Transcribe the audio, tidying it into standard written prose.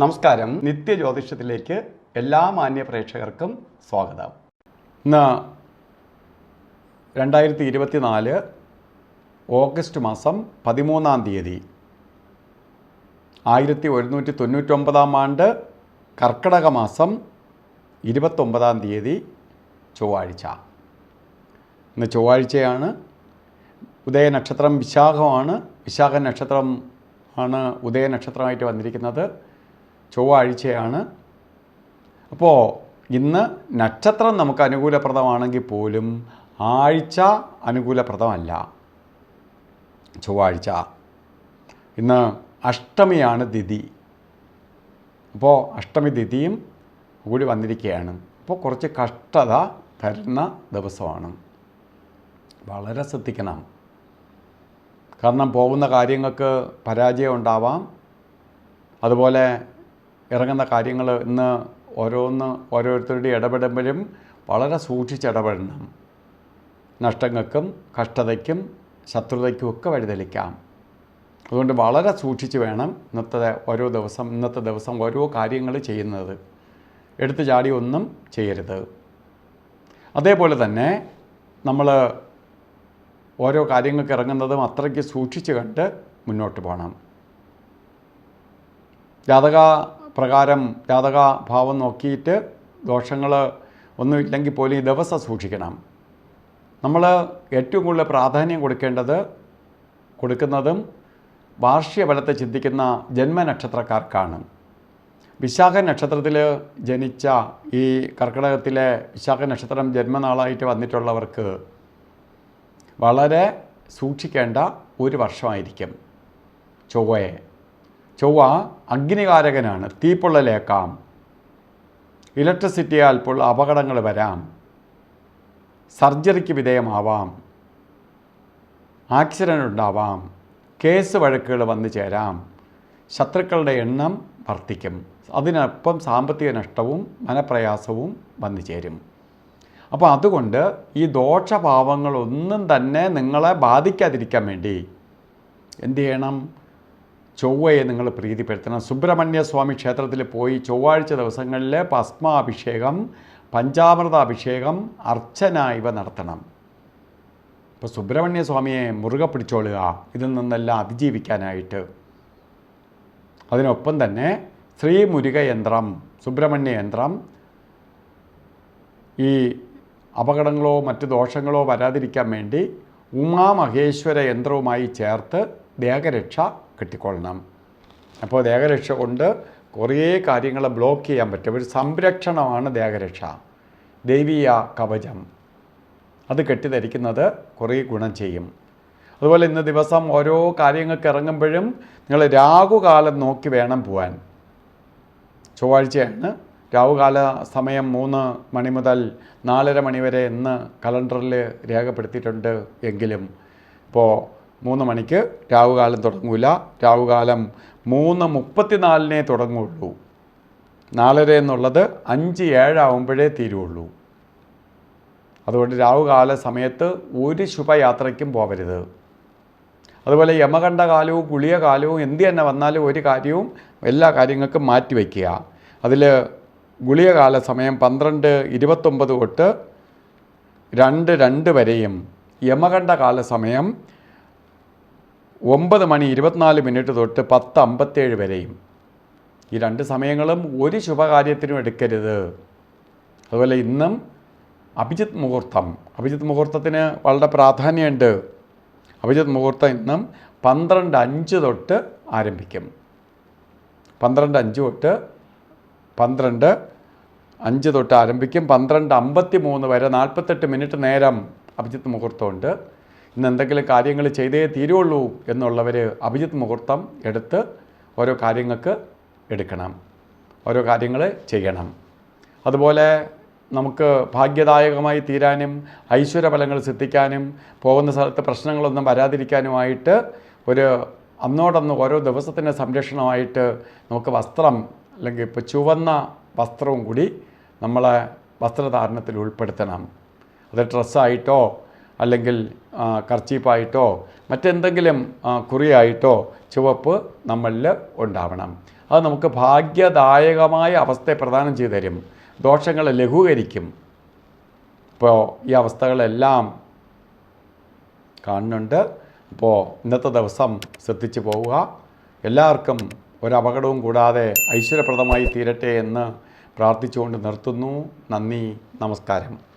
നമസ്കാരം. നിത്യജ്യോതിഷത്തിലേക്ക് എല്ലാ മാന്യ പ്രേക്ഷകർക്കും സ്വാഗതം. ഇന്ന് 2024 ഓഗസ്റ്റ് മാസം 13-ാം തീയതി 1199-ാം ആണ്ട് കർക്കിടക മാസം 29-ാം തീയതി ചൊവ്വാഴ്ച. ഇന്ന് ചൊവ്വാഴ്ചയാണ്. ഉദയനക്ഷത്രം വിശാഖമാണ്. വിശാഖ നക്ഷത്രം ആണ് ഉദയനക്ഷത്രമായിട്ട് വന്നിരിക്കുന്നത്. ചൊവ്വാഴ്ചയാണ്. അപ്പോൾ ഇന്ന് നക്ഷത്രം നമുക്ക് അനുകൂലപ്രദമാണെങ്കിൽ പോലും ആഴ്ച അനുകൂലപ്രദമല്ല. ചൊവ്വാഴ്ച ഇന്ന് അഷ്ടമിയാണ്, തിഥി. അപ്പോൾ അഷ്ടമി തിഥിയും കൂടി വന്നിരിക്കുകയാണ്. അപ്പോൾ കുറച്ച് കഷ്ടത തരുന്ന ദിവസമാണ്. വളരെ ശ്രദ്ധിക്കണം. കാരണം പോകുന്ന കാര്യങ്ങൾക്ക് പരാജയം ഉണ്ടാവാം. അതുപോലെ ഇറങ്ങുന്ന കാര്യങ്ങൾ ഇന്ന് ഓരോരുത്തരുടെ ഇടപെടുമ്പോഴും വളരെ സൂക്ഷിച്ചിടപെടണം. നഷ്ടങ്ങൾക്കും കഷ്ടതയ്ക്കും ശത്രുതയ്ക്കും ഒക്കെ വഴിതെളിക്കാം. അതുകൊണ്ട് വളരെ സൂക്ഷിച്ച് വേണം ഇന്നത്തെ ദിവസം ഓരോ കാര്യങ്ങൾ ചെയ്യുന്നത്. എടുത്തു ചാടി ഒന്നും ചെയ്യരുത്. അതേപോലെ തന്നെ നമ്മൾ ഓരോ കാര്യങ്ങൾക്ക് ഇറങ്ങുന്നതും അത്രയ്ക്ക് സൂക്ഷിച്ച് കണ്ട് മുന്നോട്ട് പോകണം. ജാതകഭാവം നോക്കിയിട്ട് ദോഷങ്ങൾ ഒന്നുമില്ലെങ്കിൽ പോലും ഈ ദിവസം സൂക്ഷിക്കണം. നമ്മൾ ഏറ്റവും കൂടുതൽ പ്രാധാന്യം കൊടുക്കുന്നതും വാർഷിക ഫലത്തെ ചിന്തിക്കുന്ന ജന്മനക്ഷത്രക്കാർക്കാണ്. വിശാഖ നക്ഷത്രത്തിൽ ജനിച്ച ഈ കർക്കിടകത്തിലെ വിശാഖ നക്ഷത്രം ജന്മനാളായിട്ട് വന്നിട്ടുള്ളവർക്ക് വളരെ സൂക്ഷിക്കേണ്ട ഒരു വർഷമായിരിക്കും ചൊവ്വ അഗ്നികാരകനാണ്. തീപ്പൊള്ളലേക്കാം, ഇലക്ട്രിസിറ്റിയാൽ അപകടങ്ങൾ വരാം, സർജറിക്ക് വിധേയമാവാം, ആക്സിഡൻ്റ് ഉണ്ടാവാം, കേസ് വഴക്കുകൾ വന്നു ചേരാം, ശത്രുക്കളുടെ എണ്ണം വർദ്ധിക്കും. അതിനൊപ്പം സാമ്പത്തിക നഷ്ടവും മനപ്രയാസവും വന്നു ചേരും. അപ്പോൾ അതുകൊണ്ട് ഈ ദോഷഭാവങ്ങളൊന്നും തന്നെ നിങ്ങളെ ബാധിക്കാതിരിക്കാൻ വേണ്ടി എന്തു ചെയ്യണം? ചൊവ്വയെ നിങ്ങൾ പ്രീതിപ്പെടുത്തണം. സുബ്രഹ്മണ്യ സ്വാമി ക്ഷേത്രത്തിൽ പോയി ചൊവ്വാഴ്ച ദിവസങ്ങളിൽ ഭസ്മാഭിഷേകം, പഞ്ചാമൃതാഭിഷേകം, അർച്ചന ഇവ നടത്തണം. ഇപ്പോൾ സുബ്രഹ്മണ്യ സ്വാമിയെ മുറുകെ പിടിച്ചോളുക, ഇതിൽ നിന്നെല്ലാം അതിജീവിക്കാനായിട്ട്. അതിനൊപ്പം തന്നെ ശ്രീമുരുക യന്ത്രം, സുബ്രഹ്മണ്യ യന്ത്രം, ഈ അപകടങ്ങളോ മറ്റ് ദോഷങ്ങളോ വരാതിരിക്കാൻ വേണ്ടി ഉമാമഹേശ്വര യന്ത്രവുമായി ചേർത്ത് ദേഹരക്ഷ കെട്ടിക്കൊള്ളണം. അപ്പോൾ ദേഹരക്ഷ കൊണ്ട് കുറേ കാര്യങ്ങൾ ബ്ലോക്ക് ചെയ്യാൻ പറ്റും. ഒരു സംരക്ഷണമാണ് ദേഹരക്ഷ, ദൈവീയ കവചം. അത് കെട്ടിധരിക്കുന്നത് കുറേ ഗുണം ചെയ്യും. അതുപോലെ ഇന്ന് ദിവസം ഓരോ കാര്യങ്ങൾക്ക് ഇറങ്ങുമ്പോഴും നിങ്ങൾ രാഹുകാലം നോക്കി വേണം പോകാൻ. ചൊവ്വാഴ്ചയാണ്. രാഹുകാല സമയം 3 മണി മുതൽ 4:30 മണി വരെ ഇന്ന് കലണ്ടറിൽ രേഖപ്പെടുത്തിയിട്ടുണ്ട്. എങ്കിലും ഇപ്പോൾ 3 മണിക്ക് രാഹുകാലം തുടങ്ങൂല. രാഹുകാലം 3:34 തുടങ്ങുള്ളൂ. 4:30 എന്നുള്ളത് 5:07 ആകുമ്പോഴേ തീരുള്ളൂ. അതുകൊണ്ട് രാഹുകാല സമയത്ത് ഒരു ശുഭയാത്രയ്ക്കും പോകരുത്. അതുപോലെ യമകണ്ഠകാലവും ഗുളികകാലവും എന്ത് തന്നെ വന്നാലും ഒരു കാര്യവും എല്ലാ കാര്യങ്ങൾക്കും മാറ്റിവെക്കുക. അതിൽ ഗുളികകാല സമയം 12:29 തൊട്ട് 2:02 വരെയും, യമകണ്ഠകാല സമയം 9:24 തൊട്ട് 10:57 വരെയും. ഈ 2 സമയങ്ങളും ഒരു ശുഭകാര്യത്തിനും എടുക്കരുത്. അതുപോലെ ഇന്നും അഭിജിത്ത് മുഹൂർത്തത്തിന് വളരെ പ്രാധാന്യമുണ്ട്. അഭിജിത്ത് മുഹൂർത്തം ഇന്നും 12:05 തൊട്ട് ആരംഭിക്കും. 12:05 തൊട്ട് ആരംഭിക്കും. 12:53 വരെ 48 മിനിറ്റ് നേരം അഭിജിത്ത് മുഹൂർത്തമുണ്ട്. ഇന്ന് എന്തെങ്കിലും കാര്യങ്ങൾ ചെയ്തേ തീരുള്ളൂ എന്നുള്ളവർ അഭിജിത്ത് മുഹൂർത്തം എടുത്ത് ഓരോ കാര്യങ്ങൾക്ക് എടുക്കണം, ഓരോ കാര്യങ്ങൾ ചെയ്യണം. അതുപോലെ നമുക്ക് ഭാഗ്യദായകമായി തീരാനും ഐശ്വര്യഫലങ്ങൾ സിദ്ധിക്കാനും പോകുന്ന സ്ഥലത്ത് പ്രശ്നങ്ങളൊന്നും വരാതിരിക്കാനുമായിട്ട് അന്നോടൊന്ന് ഓരോ ദിവസത്തിൻ്റെ സംരക്ഷണമായിട്ട് നമുക്ക് വസ്ത്രം, അല്ലെങ്കിൽ ഇപ്പോൾ ചുവന്ന വസ്ത്രവും കൂടി നമ്മളെ വസ്ത്രധാരണത്തിൽ ഉൾപ്പെടുത്തണം. അത് ഡ്രസ്സായിട്ടോ അല്ലെങ്കിൽ കർച്ചീപ്പായിട്ടോ മറ്റെന്തെങ്കിലും കുറിയായിട്ടോ ചുവപ്പ് നമ്മളിൽ ഉണ്ടാവണം. അത് നമുക്ക് ഭാഗ്യദായകമായ അവസ്ഥയെ പ്രദാനം ചെയ്തു തരും, ദോഷങ്ങളെ ലഘൂകരിക്കും. ഇപ്പോൾ ഈ അവസ്ഥകളെല്ലാം കാണുന്നുണ്ട്. അപ്പോൾ ഇന്നത്തെ ദിവസം ശ്രദ്ധിച്ചു പോവുക. എല്ലാവർക്കും ഒരപകടവും കൂടാതെ ഐശ്വര്യപ്രദമായി തീരട്ടെ എന്ന് പ്രാർത്ഥിച്ചുകൊണ്ട് നിർത്തുന്നു. നന്ദി, നമസ്കാരം.